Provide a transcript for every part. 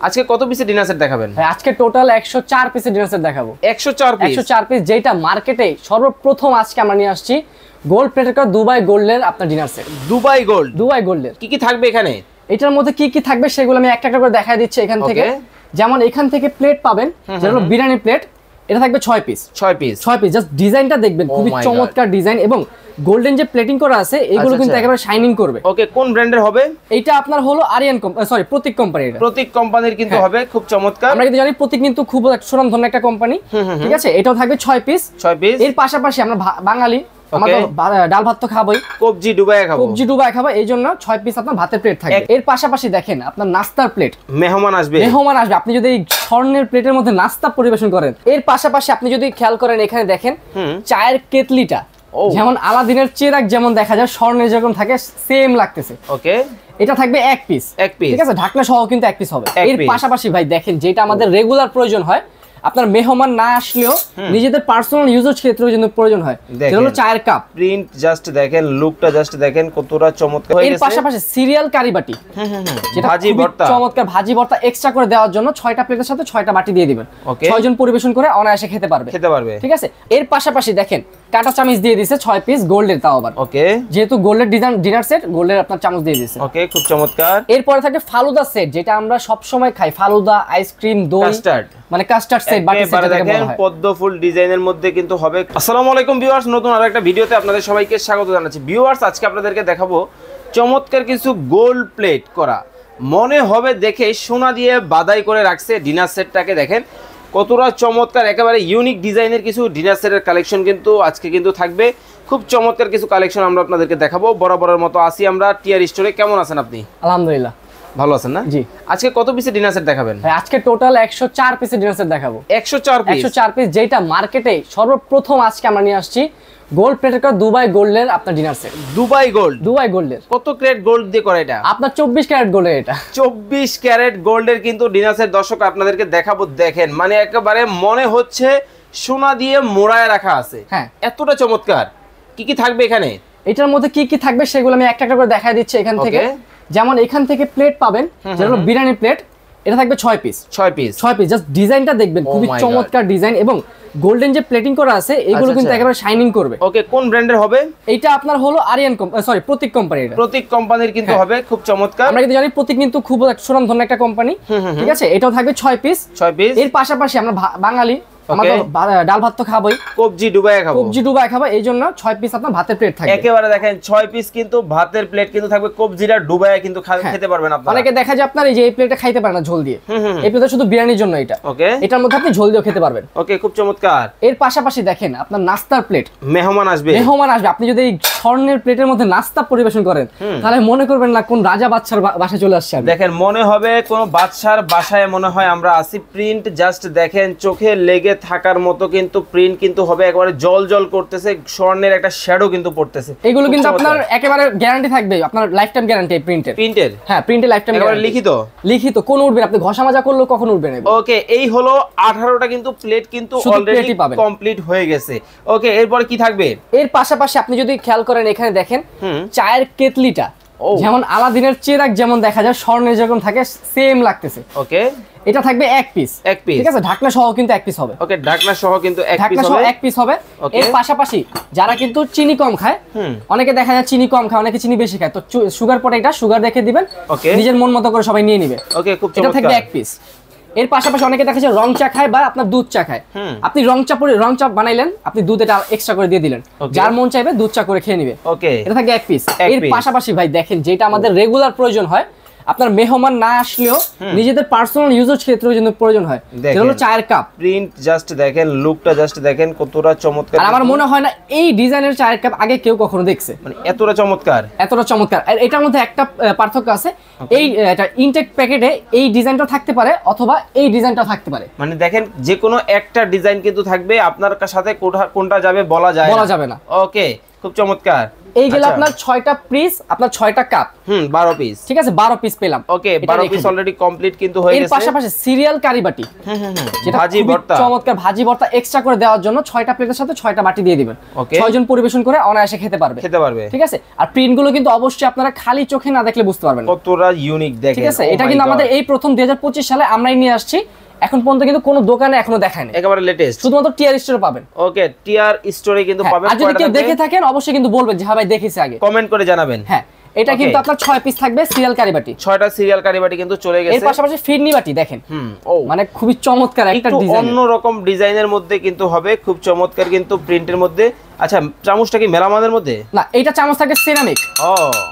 আজকে কত পিসের ডিনার সেট দেখাবেন? ভাই আজকে টোটাল 104 পিসের ডিনার সেট দেখাবো। 104 পিস? 104 পিস, যেটা মার্কেটে সর্বপ্রথম আজকে আমরা নিয়ে আসছি গোল্ড প্লেটের দুবাই গোল্ডের আপনার dinner set. Dubai gold? Dubai গোল্ডের কি কি থাকবে এখানে? এটার মধ্যে কি কি থাকবে সেগুলো আমি একটা একটা করে দেখাই দিচ্ছি এখান থেকে। যেমন এখান থেকে প্লেট পাবেন, যেগুলো বিরিয়ানি প্লেট, এটা থাকবে 6 পিস। 6 পিস? 6 পিস। জাস্ট ডিজাইনটা দেখবেন, খুবই চমৎকার ডিজাইন এবং গোল্ডেন যে প্লেটিং করা আছে এগুলো কিন্তু একেবারে শাইনিং করবে। ওকে, কোন ব্র্যান্ডের হবে? এটা আপনার হলো আরিয়ান সরি প্রতীক কোম্পানির। প্রতীক কোম্পানির কিন্তু হবে, খুব চমৎকার। আমরা কিন্তু জানি প্রতীক কিন্তু খুব সুনামধন্য একটা কোম্পানি, ঠিক আছে? এটাও থাকবে 6 পিস। 6 পিস। এর পাশাপাশি আমরা বাঙালি, আমাদের ডাল ভাত তো খাবোই, কবজি ডুবাই খাবো। কবজি ডুবাই খাবো, এইজন্য 6 পিস আপনার ভাতের প্লেট থাকবে। এর পাশাপাশি দেখেন আপনার নাস্তার প্লেট, মেহমান আসবে। আপনি যদি এই স্বর্ণের প্লেটের মধ্যে নাস্তা পরিবেশন করেন। এর পাশাপাশি আপনি যদি খেয়াল করেন এখানে দেখেন চায়ের কেটলিটা, যেমন আলাদিনের চেরাগ যেমন দেখা যায় স্বর্ণের যেরকম থাকে সেম লাগতেছে। ওকে, এটা থাকবে 1 পিস। 1 পিস, ঠিক আছে? ঢাকনা সহ কিন্তু 1 পিস হবে। এর পাশাপাশি ভাই দেখেন, যেটা আমাদের রেগুলার প্রয়োজন হয়, আপনার মেহমান না আসলেও নিজেদের পার্সোনাল ইউজের ক্ষেত্রেও কিন্তু প্রয়োজন হয়, যেটা হলো চায়ের কাপ। প্রিন্ট জাস্ট দেখেন, লুকটা জাস্ট দেখেন কতটা চমৎকার হয়ে গেছে। এর পাশাপাশি সিরিয়াল কারি বাটি, যেটা ভাজি ভর্তা, চমৎকার ভাজি ভর্তা এক্সট্রা করে দেওয়ার জন্য 6টা প্লেটের সাথে 6টা বাটি দিয়ে দিবেন। 6 জন পরিবেশন করে অনায়াসে খেতে পারবে, ঠিক আছে? এর পাশাপাশি দেখেন কাঁটা চামচ দিয়ে দিয়েছে 6 পিস গোল্ডের, তাও আবার ওকে, যেহেতু গোল্ডের ডিনার সেট, গোল্ডের আপনার চামচ দিয়ে দিয়েছে। ওকে, খুব চমৎকার। এরপরে থাকে ফালুদা সেট, যেটা আমরা সব সময় খাই, ফালুদা, আইসক্রিম, দই, কাস্টার্ড, মানে কাস্টার্ড সেট, বাটি সেট দেখেন পদ্ম ফুল ডিজাইনের মধ্যে কিন্তু হবে। আসসালামু আলাইকুম ভিউয়ার্স, নতুন আরেকটা ভিডিওতে আপনাদের সবাইকে স্বাগত জানাচ্ছি। ভিউয়ার্স, আজকে আপনাদেরকে দেখাবো চমৎকার কিছু গোল্ড প্লেট করা, মনে হবে দেখে সোনা দিয়ে বাদাই করে রাখছে ডিনার সেটটাকে। দেখেন কতটা চমৎকার, একেবারে ইউনিক ডিজাইনের কিছু ডিনার সেটের কালেকশন কিন্তু আজকে কিন্তু থাকবে। খুব চমৎকার কিছু কালেকশন আমরা আপনাদেরকে দেখাবো। বরাবরের মতো আসি আমরা টিআর স্টোরে। কেমন আছেন আপনি? আলহামদুলিল্লাহ ভালো আছেন না? জি। আজকে কত পিসের ডিনার সেট দেখাবেন? ভাই আজকে টোটাল 104 পিসের ডিনার সেট দেখাবো। 104 পিস? 104 পিস, যেটা মার্কেটে সর্বপ্রথম আজকে আমরা নিয়ে আসছি গোল্ড প্লেটের দুবাই গোল্ডের আপনার dinner set. Dubai gold? Dubai গোল্ডের। কত ক্যারেট গোল্ড দিয়ে করে এটা? আপনার 24 ক্যারেট গোল্ডের। এটা 24 ক্যারেট গোল্ডের কিন্তু ডিনার সেট দর্শক আপনাদেরকে দেখাবো। দেখেন মানে একেবারে মনে হচ্ছে সোনা দিয়ে মোড়ায় রাখা আছে। হ্যাঁ, এতটা চমৎকার। কি কি থাকবে এখানে? এটার মধ্যে কি কি থাকবে সেগুলো আমি একটা একটা করে দেখাই দিচ্ছি এখান থেকে। যেমন এখান থেকে প্লেট পাবেন, যেগুলো বিরিয়ানি প্লেট, এটা থাকবে 6 পিস। 6 পিস? 6 পিস। জাস্ট ডিজাইনটা দেখবেন, খুবই চমৎকার ডিজাইন এবং গোল্ডেন যে প্লেটিং করা আছে এগুলো কিন্তু একেবারে শাইনিং করবে। ওকে, কোন ব্র্যান্ডের হবে? এটা আপনার হলো আরিয়ান সরি প্রতীক কোম্পানির। প্রতীক কোম্পানির কিন্তু হবে, খুব চমৎকার। আমরা কিন্তু জানি প্রতীক কিন্তু খুব সুনামধন্য একটা কোম্পানি, ঠিক আছে? এটাও থাকবে 6 পিস। 6 পিস। এর পাশাপাশি আমরা বাঙালি, আমাদের ডাল ভাত তো খাবোই, কবজি ডুবাই খাবো। কবজি ডুবাই খাবো, এইজন্য 6 পিস আপনার ভাতের প্লেট থাকবে। একেবারে দেখেন 6 পিস কিন্তু ভাতের প্লেট কিন্তু থাকবে, কবজিটা ডুবাই কিন্তু খেতে পারবেন আপনারা। অনেকে দেখা যায় আপনার এই যে এই প্লেটটা খাইতে পারে না ঝোল দিয়ে, এই প্লেটটা শুধু বিরিয়ানির জন্য এটা। ওকে, এটার মধ্যে আপনি ঝোল দিয়েও খেতে পারবেন। ওকে, খুব চমৎকার। এর পাশাপাশি দেখেন আপনার নাস্তার প্লেট, মেহমান আসবে, আপনি যদি এই স্বর্ণের প্লেটের মধ্যে নাস্তা পরিবেশন করেন তাহলে মনে করবেন না কোন রাজা বাদশার বাসায় চলে আসছে। দেখেন মনে হবে কোন বাদশার বাসায় মনে হয় আমরা আসি। প্রিন্ট জাস্ট দেখেন, চোখে লেগে থাকার মতো কিন্তু প্রিন্ট কিন্তু হবে, একেবারে জল জল করতেছে, স্বর্ণের একটা শ্যাডো কিন্তু পড়তেছে। এগুলো কিন্তু আপনার একেবারে গ্যারান্টি থাকবে, আপনার লাইফ টাইম গ্যারান্টি প্রিন্টের। হ্যাঁ, প্রিন্টের লাইফ টাইম একেবারে লিখিত, কোন উঠবে না, আপনি ঘষা মাজা করলেও কখনো উঠবে না। ওকে, এই হলো 18টা কিন্তু প্লেট কিন্তু অলরেডি কমপ্লিট হয়ে গেছে। ওকে, এরপর কি থাকবে? এর পাশাপাশি আপনি যদি খেয়াল করেন এখানে দেখেন চায়ের কেটলিটা, যেমন আলাদিনের চেরাগ যেমন দেখা যায় স্বর্ণের যেরকম থাকে সেম লাগতেছে। ওকে, এটা থাকবে 1 পিস। 1 পিস, ঠিক আছে? ঢাকনা সহ কিন্তু 1 পিস হবে। ওকে, ঢাকনা সহ কিন্তু 1 পিস হবে। 1 পিস হবে। এর পাশাপাশি যারা কিন্তু চিনি কম খায়, অনেকে দেখা যায় চিনি কম খায়, অনেকে চিনি বেশি খায়, তো সুগার পটে এটা সুগার দেখে দিবেন, নিজের মন মতো করে সবাই নিয়ে নিবে। ওকে, খুব চমৎকার। এটা থাকবে 1 পিস। এর পাশাপাশি অনেকে দেখা যায় রং চা খায় বা আপনার দুধ চা খায়, আপনি রং চা বানাইলেন, আপনি দুধ এটা এক্সট্রা করে দিয়ে দিলেন, যার মন চাইবে দুধ চা করে খেয়ে নিবে। ওকে, এটা থাকবে 1 পিস। এর পাশাপাশি ভাই দেখেন, যেটা আমাদের রেগুলার প্রয়োজন হয়, আপনার মেহমান না আসলেও নিজেদের পার্সোনাল ইউজের ক্ষেত্রেও কিন্তু প্রয়োজন হয়, যেটা হলো চায়ের কাপ। প্রিন্ট জাস্ট দেখেন, লুকটা জাস্ট দেখেন কতটা চমৎকার। আর আমার মনে হয় না এই ডিজাইনের চায়ের কাপ আগে কেউ কখনো দেখছে, মানে এতটা চমৎকার। আর এটার মধ্যে একটা পার্থক্য আছে, এই এটা ইনটেক প্যাকেটে এই ডিজাইনটা থাকতে পারে অথবা এই ডিজাইনটা থাকতে পারে। মানে দেখেন যে কোনো একটা ডিজাইন কিন্তু থাকবে, আপনার সাথে কোনটা যাবে বলা যাবে না। ওকে, খুব চমৎকার। এই গেল আপনার 6টা পিস, আপনার 6টা কাপ, 12 পিস, ঠিক আছে 12 পিস পেলাম। ওকে 12 পিস অলরেডি কমপ্লিট কিন্তু হয়ে গেছে। এর পাশাপাশি সিরিয়াল কারি বাটি, যেটা ভাজি ভর্তা, চমৎকার ভাজি ভর্তা এক্সট্রা করে দেওয়ার জন্য 6টা প্লেটের সাথে 6টা বাটি দিয়ে দিবেন। 6 জন পরিবেশন করে অনায়াসে খেতে পারবে, ঠিক আছে। আর প্রিন্ট গুলো কিন্তু অবশ্যই আপনারা খালি চোখে না দেখলে বুঝতে পারবেন কতটা ইউনিক দেখেন, ঠিক আছে। এটা কিন্তু আমাদের এই প্রথম 2025 সালে আমরাই নিয়ে আসছি, এখন পর্যন্ত কিন্তু কোনো দোকানে এখনো দেখায়নি, একেবারে লেটেস্ট, শুধুমাত্র টিআর স্টোরে পাবেন। ওকে টিআর স্টোরে কিন্তু পাবেন। আর যদি কেউ দেখে থাকেন অবশ্যই কিন্তু বলবেন যে হ্যাঁ ভাই দেখেছি আগে, কমেন্ট করে জানাবেন। হ্যাঁ এটা কিন্তু আপনার 6 পিস থাকবে সিরিয়াল কারি বাটি, 6টা সিরিয়াল কারি বাটি কিন্তু চলে গেছে। এর পাশাপাশি ফিরনি বাটি দেখেন, মানে খুবই চমৎকার একটা ডিজাইন, অন্য রকম ডিজাইনের মধ্যে কিন্তু হবে, খুব চমৎকার কিন্তু প্রিন্টের মধ্যে। আচ্ছা চামচটা কি মেলামানের মধ্যে? না এটা চামচ থাকে সিরামিক,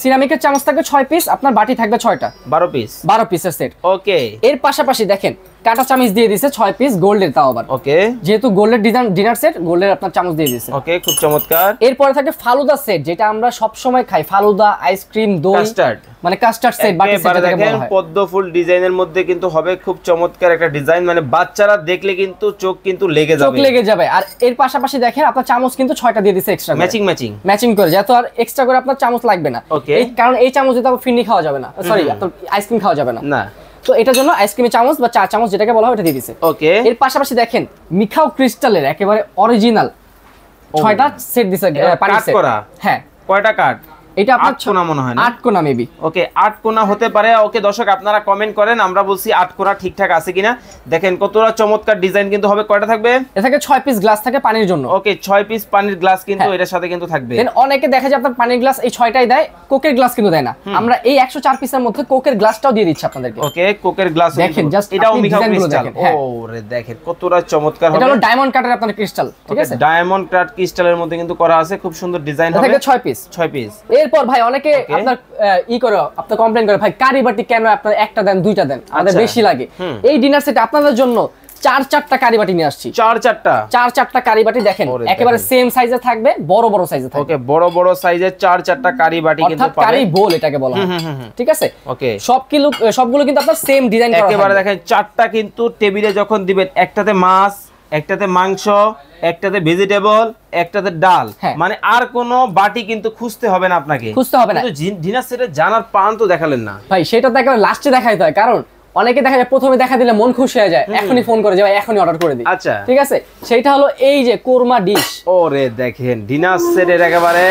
সিরামিকের চামচ থাকবে 6 পিস, আপনার বাটি থাকবে 6টা, 12 পিস, 12 পিসের সেট। ওকে এর পাশাপাশি দেখেন কাটা চামচ দিয়ে দিয়েছে 6 পিস গোল্ডের, তাও আবার ওকে, যেহেতু গোল্ডের ডিজাইন ডিনার সেট, গোল্ডের আপনার চামচ দিয়ে দিয়েছে। ওকে খুব চমৎকার। এরপরে থাকে ফালুদা সেট, যেটা আমরা সব সময় খাই, ফালুদা, আইসক্রিম, দই, কাস্টার্ড, মানে কাস্টার্ড সেট, বাটি সেট যেটাকে বলা হয়। পদ্ম ফুল ডিজাইনের মধ্যে কিন্তু হবে, খুব চমৎকার একটা ডিজাইন, মানে বাচ্চারা দেখলে কিন্তু চোখ কিন্তু লেগে যাবে। আর এর পাশাপাশি দেখেন আপনার চামচ কিন্তু 6টা দিয়ে দিয়েছে এক্সট্রা, ম্যাচিং করে, যাতে আর এক্সট্রা করে আপনার চামচ লাগবে না। কারণ এই চামচ দিতে আপনার ফিরনি খাওয়া যাবে না, সরি আপনার আইসক্রিম খাওয়া যাবে না, তো এটার জন্য আইসক্রিমের চামচ বা চা চামচ যেটাকে বলা হয় ওটা দিয়ে দিয়েছে। ওকে এর পাশাপাশি দেখেন মিখাও ক্রিস্টালের একেবারে অরিজিনাল 6টা সেট দিয়েছে, পানি সেট। হ্যাঁ কয়টা কাট? এটা আপনার 8 কোণা মনে হয় না, 8 কোণা মেবি। ওকে 8 কোণা হতে পারে। ওকে দর্শক আপনারা কমেন্ট করেন, আমরা বলছি 8 কোণা ঠিকঠাক আছে কিনা। দেখেন কতটা চমৎকার ডিজাইন কিন্তু হবে। কয়টা থাকবে? এটা থাকে 6 পিস গ্লাস থাকে পানির জন্য। ওকে 6 পিস পানির গ্লাস কিন্তু এটার সাথে কিন্তু থাকবে। দেন অনেকে দেখা যায় আপনার পানির গ্লাস এই 6টাই দেয়, কোকের গ্লাস কিন্তু দেয় না। আমরা এই 104 পিসের মধ্যে কোকের গ্লাসটাও দিয়ে দিচ্ছি আপনাদেরকে। ওকে কোকের গ্লাস দেখেন, জাস্ট এটাও মিখাও ক্রিস্টাল। ওরে দেখেন কতটা চমৎকার হবে। এটা হলো ডায়মন্ড কাটের আপনার ক্রিস্টাল, ঠিক আছে, ডায়মন্ড কাট ক্রিস্টালের মধ্যে কিন্তু করা আছে, খুব সুন্দর ডিজাইন হবে। এটা 6 পিস, 6 পিস। এরপর ভাই অনেকে আপনার করে আপনার কমপ্লেইন করে ভাই কারি বাটি কেন আপনার একটা দেন দুইটা দেন, আমাদের বেশি লাগে। এই ডিনার সেটে আপনাদের জন্য 4-4টা কারি বাটি নিয়ে আসছি। 4-4টা কারি বাটি দেখেন, একেবারে সেম সাইজে থাকবে, বড় বড় সাইজে থাকবে। ওকে বড় বড় সাইজে 4-4টা কারি বাটি কিন্তু পাবেন, কারি বোল এটাকে বলা হয়, ঠিক আছে। ওকে সবগুলো কিন্তু আপনার সেম ডিজাইন করা, একেবারে দেখেন 4টা কিন্তু টেবিলে যখন দিবেন, একটাতে মাছ, একটাতে মাংস, একটাতে ভেজিটেবল, একটাতে ডাল, মানে আর কোনো বাটি কিন্তু খুঁজতে হবে না আপনাকে, খুঁজতে হবে না। কিন্তু ডিনার সেটে জানার প্ল্যান তো দেখালেন না ভাই, সেটা তো একেবারে লাস্টে দেখাইতে হয়, কারণ অনেকে দেখা যায় প্রথমে দেখা দিলে মন খুশি হয়ে যায়, এখনই ফোন করে যে ভাই এখনই অর্ডার করে দিই। আচ্ছা ঠিক আছে, সেইটা হলো এই যে কোরমা ডিশ। ওরে দেখেন ডিনার সেটের একেবারে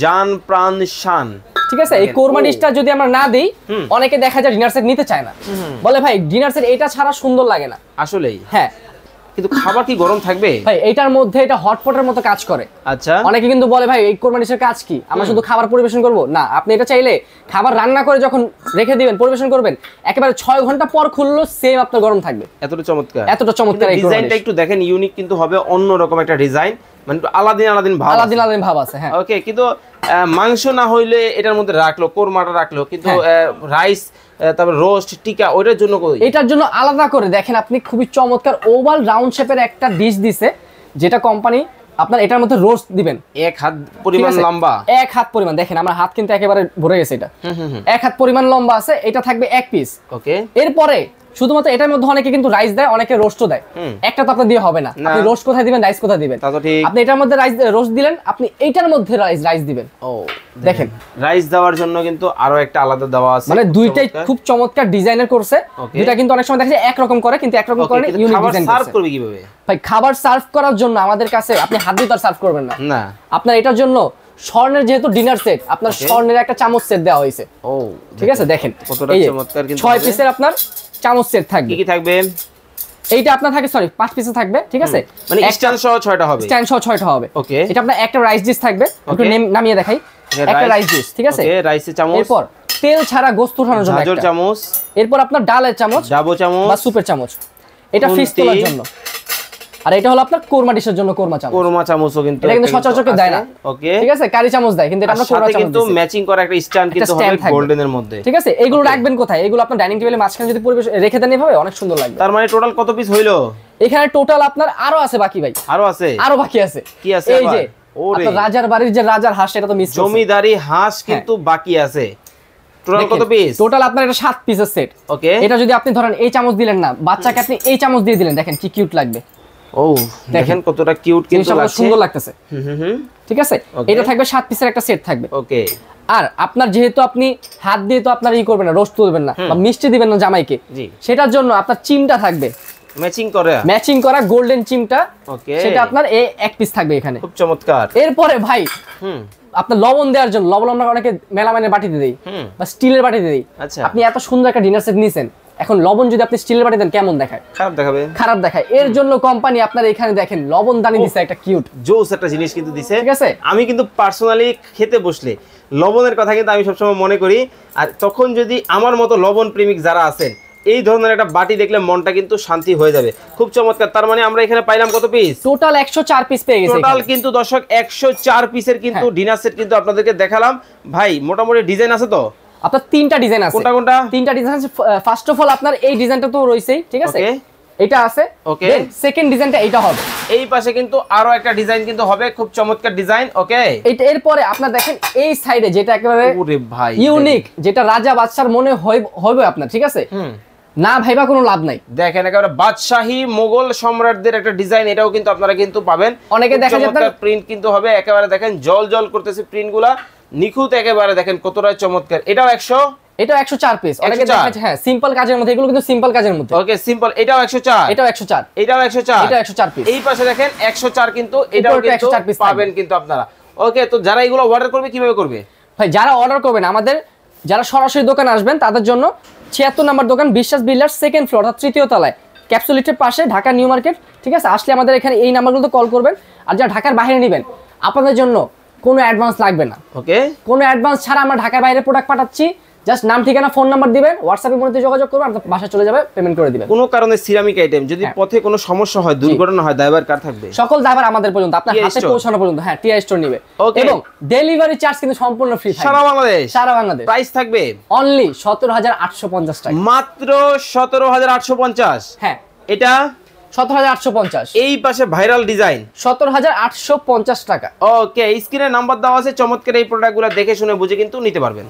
জান প্রাণ শান, ঠিক আছে। এই কোরমা ডিশটা যদি আমরা না দেই, অনেকে দেখা যায় ডিনার সেট নিতে চায় না, বলে ভাই ডিনার সেট এটা ছাড়া সুন্দর লাগে না। আসলেই হ্যাঁ, কিন্তু খাবার কি গরম থাকবে ভাই? এটার মধ্যে এটা হটপটের মতো কাজ করে। আচ্ছা অনেকে কিন্তু বলে ভাই এই কোরমা ডিশের কাজ কি, আমরা শুধু খাবার পরিবেশন করব না, আপনি এটা চাইলে খাবার রান্না করে যখন রেখে দিবেন পরিবেশন করবেন, একেবারে 6 ঘন্টা পর খুললো সেম আপনার গরম থাকবে। এতটা চমৎকার এই ডিজাইনটা একটু দেখেন, ইউনিক কিন্তু হবে, অন্যরকম একটা ডিজাইন, মানে আলাদিন ভাব আছে। হ্যাঁ ওকে, কিন্তু মাংস না হইলে এটার মধ্যে রাখলো, কোরমাটা রাখলো, কিন্তু রাইস তারপর রোস্ট টিকা ওইটার জন্য এটার জন্য আলাদা করে দেখেন আপনি খুবই চমৎকার ওভাল রাউন্ড শেপের একটা ডিশ দিছে, যেটা কোম্পানি আপনার এটার মধ্যে রোস্ট দিবেন 1 হাত পরিমাণ লম্বা, 1 হাত পরিমাণ, দেখেন আমার হাত কিন্তু একেবারে ভরে গেছে, এটা 1 হাত পরিমাণ লম্বা আছে, এটা থাকবে 1 পিস। ওকে এরপরে শুধুমাত্র এটার মধ্যে অনেকে কিন্তু রাইস দেয়, অনেকে রোস্টও দেয়, একটা তো আপনার দিয়ে হবে না, আপনি রোস্ট কোথায় দিবেন, রাইস কোথায় দিবেন, আপনি এটার মধ্যে রাইস রোস্ট দিলেন, আপনি এইটার মধ্যে রাইস দিবেন। ও দেখেন রাইস দেওয়ার জন্য কিন্তু আরো একটা আলাদা দেওয়া আছে, মানে দুইটাই খুব চমৎকার ডিজাইনের করছে। দুইটা কিন্তু অনেক সময় দেখা যায় একরকম করে, কিন্তু একরকম করে ইউনিক ডিজাইন করছে। সার্ভ করবে কিভাবে ভাই? খাবার সার্ভ করার জন্য আমাদের কাছে আপনি হাত দিয়ে তো সার্ভ করবেন না, না আপনার এটার জন্য স্বর্ণের, যেহেতু ডিনার সেট, আপনার স্বর্ণের একটা চামচ সেট দেওয়া হয়েছে। ও ঠিক আছে, দেখেন কতটা চমৎকার, কিন্তু 6 পিসের আপনার চামচ সেট থাকবে। কি থাকবে? এইটা আপনার থাকে, সরি 5 পিসে থাকবে, ঠিক আছে, মানে স্ট্যান্ড সহ 6টা হবে, স্ট্যান্ড সহ 6টা হবে। ওকে এটা আপনার একটা রাইস ডিশ থাকবে, একটু নামিয়ে দেখাই, একটা রাইস ডিশ, ঠিক আছে, ওকে রাইসের চামচ, এরপর তেল ছাড়া গোশত উঠানোর জন্য একটা চামচ, এরপর আপনার ডালের চামচ, ডাবো চামচ বা সুপের চামচ, এটা ফিশ তোলার জন্য, আর এটা হলো আপনার কোরমা ডিশের জন্য কোরমা চামচও কিন্তু এটা কিন্তু সচরাচর দেয় না। ওকে ঠিক আছে, কারি চামচ দেয়, কিন্তু এটা আমরা কোরমা চামচ কিন্তু ম্যাচিং করা একটা স্ট্যান্ড কিন্তু হবে গোল্ডেনের মধ্যে, ঠিক আছে। এগুলো রাখবেন কোথায়? এগুলো আপনার ডাইনিং টেবিলে মাঝখানে যদি পরিবেশ রেখে দেন এভাবে অনেক সুন্দর লাগবে। তার মানে টোটাল কত পিস হইলো? এখানে টোটাল আপনার আরো আছে বাকি ভাই, আরো বাকি আছে। কি আছে? এই যে আপনার রাজার বাড়ির যে রাজার হাঁস, এটা তো মিস, জমিদারি হাঁস কিন্তু বাকি আছে। টোটাল কত পিস? টোটাল আপনার এটা 7 পিসের সেট। ওকে এটা যদি আপনি ধরেন এই চামচ দিলেন না, বাচ্চাকে আপনি এই চামচ দিয়ে দিলেন, দেখেন কি কিউট লাগবে। ও দেখেন কতটা কিউট কিন্তু লাগছে, সুন্দর লাগতেছে। ঠিক আছে, এটা থাকবে 7 পিসের একটা সেট থাকবে। ওকে। আর আপনার যেহেতু আপনি হাত দিয়ে তো আপনার ই করবেন না, রোস্ট তুলবেন না বা মিষ্টি দিবেন না জামাইকে, সেটার জন্য আপনার চিমটা থাকবে ম্যাচিং করা গোল্ডেন চিমটা। ওকে, সেটা আপনার এই এক পিস থাকবে এখানে। খুব চমৎকার। এরপরে ভাই আপনার লবণ দেওয়ার জন্য, লবণ আমরা অনেকে মেলামাইনের বাটিতে দেই বা স্টিলের বাটিতে দেই। আপনি এত সুন্দর একটা ডিনার সেট নিছেন, এখন লবণ যদি আপনি স্টিলের বাটি দেন কেমন দেখায়? খারাপ দেখায়। এর জন্য কোম্পানি আপনার এখানে দেখেন লবণদানি দিছে, একটা কিউট জোস একটা জিনিস কিন্তু দিছে। ঠিক আছে, আমি কিন্তু পার্সোনালি খেতে বসলে লবণের কথা কিন্তু আমি সবসময় মনে করি। আর তখন যদি আমার মতো লবণ প্রেমিক যারা আছেন, এই ধরনের একটা বাটি দেখলে মনটা কিন্তু শান্তি হয়ে যাবে। খুব চমৎকার। তার মানে আমরা এখানে পাইলাম কত পিস? টোটাল 104 পিস পেয়ে গেছি। টোটাল কিন্তু দর্শক 104 পিসের কিন্তু ডিনার সেট কিন্তু আপনাদেরকে দেখালাম। ভাই মোটামুটি ডিজাইন আছে তো? আপনার 3টা ডিজাইন আছে। কোনটা কোনটা? 3টা ডিজাইন আছে। ফার্স্ট অফ অল আপনার এই ডিজাইনটা তো রইছেই, ঠিক আছে, এটা আছে। ওকে, সেকেন্ড ডিজাইনটা এইটা হবে। এই পাশে কিন্তু আরো একটা ডিজাইন কিন্তু হবে, খুব চমৎকার ডিজাইন। ওকে, এটা এরপরে আপনার দেখেন এই সাইডে যেটা একেবারে ওরে ভাই ইউনিক, যেটা রাজা বাদশার মনে হবে আপনার, ঠিক আছে, না ভাইবা কোনো লাভ নাই। দেখেন একেবারে বাদশাহী মোগল সম্রাটদের একটা ডিজাইন, এটাও কিন্তু আপনারা কিন্তু পাবেন। অনেকে দেখা যায় আপনার প্রিন্ট কিন্তু হবে একেবারে, দেখেন জল জল করতেছে প্রিন্টগুলা, নিখুঁত একেবারে। দেখেন কতটা চমৎকার। এটাও 100, এটাও 104 পিস। অনেকে দেখাচ্ছে হ্যাঁ সিম্পল কাজের মধ্যে, এগুলো কিন্তু সিম্পল কাজের মধ্যে। ওকে, সিম্পল। এটাও 104, এটাও 104, এটাও 104, এটাও 104 পিস। এই পাশে দেখেন 104 কিন্তু এটাও কিন্তু পাবেন কিন্তু আপনারা। ওকে, তো যারা এগুলো অর্ডার করবে কিভাবে করবে? ভাই যারা অর্ডার করবেন, আমাদের যারা সরাসরি দোকানে আসবেন তাদের জন্য 76 নম্বর দোকান, বিশ্বাস বিল্ডার্স, সেকেন্ড ফ্লোর অর্থাৎ 3য় তলায়, ক্যাপসুলিটের পাশে, ঢাকা নিউ মার্কেট। ঠিক আছে, আসলে আমাদের এখানে এই নাম্বারগুলোতে কল করবেন। আর যারা ঢাকার বাইরে নেবেন, আপনাদের জন্য কোনো অ্যাডভান্স লাগবে না। ওকে, কোনো অ্যাডভান্স ছাড়া আমরা ঢাকার বাইরে প্রোডাক্ট পাঠাচ্ছি। জাস্ট নাম, ঠিকানা, ফোন নাম্বার দিবেন, হোয়াটসঅ্যাপের মধ্যে যোগাযোগ করবেন, আপনার বাসায় চলে যাবে, পেমেন্ট করে দিবেন। কোনো কারণে সিরামিক আইটেম যদি পথে কোনো সমস্যা হয়, দুর্ঘটনা হয়, দায়ভার কার থাকবে? সকল দায়ভার আমাদের পর্যন্ত, আপনার হাতে পৌঁছানো পর্যন্ত। হ্যাঁ, টিআই স্টোর নেবে। এবং ডেলিভারি চার্জ কিন্তু সম্পূর্ণ ফ্রি থাকবে সারা বাংলাদেশ। সারা বাংলাদেশ। প্রাইস থাকবে অনলি 17,850 টাকা, মাত্র 17,850। হ্যাঁ, এটা 17,850। এই পাশে ভাইরাল ডিজাইন 17,850 টাকা। ওকে, স্ক্রিনে নাম্বার দেওয়া আছে। চমৎকার এই প্রোডাক্টগুলো দেখে শুনে বুঝে কিন্তু নিতে পারবেন।